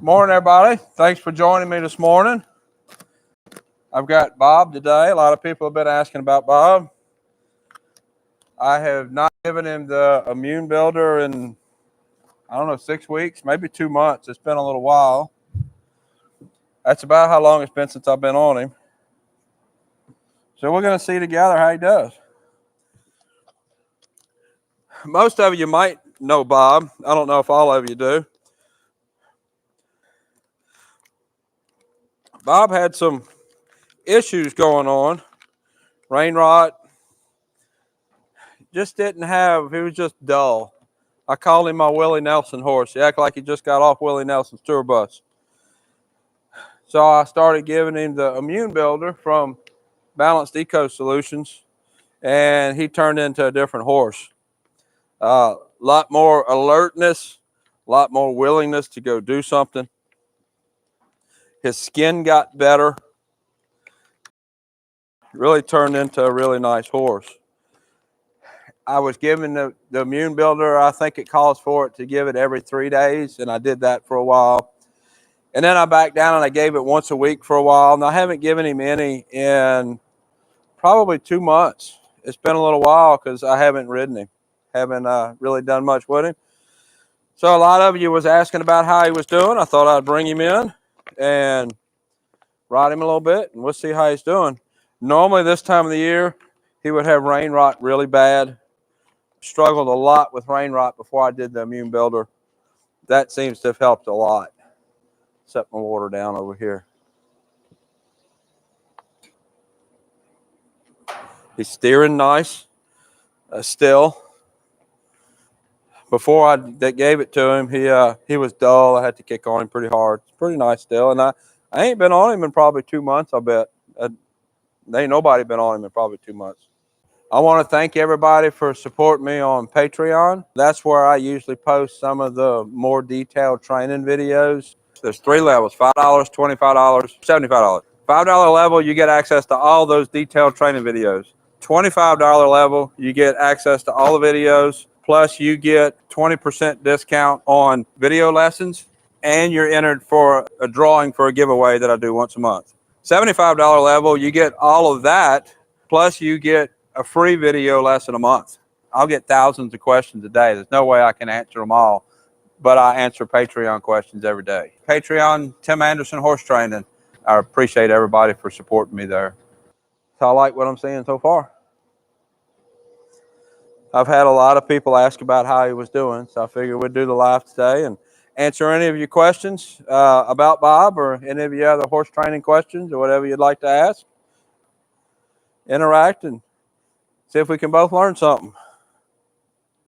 Morning, everybody. Thanks for joining me this morning. I've got Bob today. A lot of people have been asking about Bob. I have not given him the immune builder in, 6 weeks, maybe 2 months. It's been a little while. That's about how long it's been since I've been on him. So we're going to see together how he does. Most of you might know Bob. I don't know if all of you do. Bob had some issues going on. Rain rot. He was just dull. I call him my Willie Nelson horse. He acted like he just got off Willie Nelson's tour bus. So I started giving him the immune builder from Balanced Eco Solutions, and he turned into a different horse. A lot more alertness, a lot more willingness to go do something. His skin got better. Really turned into a really nice horse. I was giving the immune builder, I think it calls for it to give it every 3 days, and I did that for a while. And then I backed down and I gave it once a week for a while, and I haven't given him any in probably 2 months. It's been a little while because I haven't ridden him, haven't really done much with him. So a lot of you was asking about how he was doing. I thought I'd bring him in and ride him a little bit, and we'll see how he's doing. Normally this time of the year, he would have rain rot really bad. Struggled a lot with rain rot before I did the immune builder. That seems to have helped a lot. Set my water down over here. He's steering nice still. Before I gave it to him, he was dull. I had to kick on him pretty hard. It's pretty nice still, and I ain't been on him in probably 2 months. I bet there ain't nobody been on him in probably 2 months. I want to thank everybody for supporting me on Patreon. That's where I usually post some of the more detailed training videos. There's 3 levels: $5, $25, $75. $5 level, you get access to all those detailed training videos. $25 level, you get access to all the videos, plus you get 20% discount on video lessons, and you're entered for a drawing for a giveaway that I do once a month. $75 level, you get all of that, plus you get a free video lesson a month. I'll get thousands of questions a day. There's no way I can answer them all, but I answer Patreon questions every day. Patreon, Tim Anderson Horse Training. I appreciate everybody for supporting me there. So I like what I'm seeing so far. I've had a lot of people ask about how he was doing, so I figured we'd do the live today and answer any of your questions about Bob, or any of your other horse training questions, or whatever you'd like to ask. Interact and see if we can both learn something.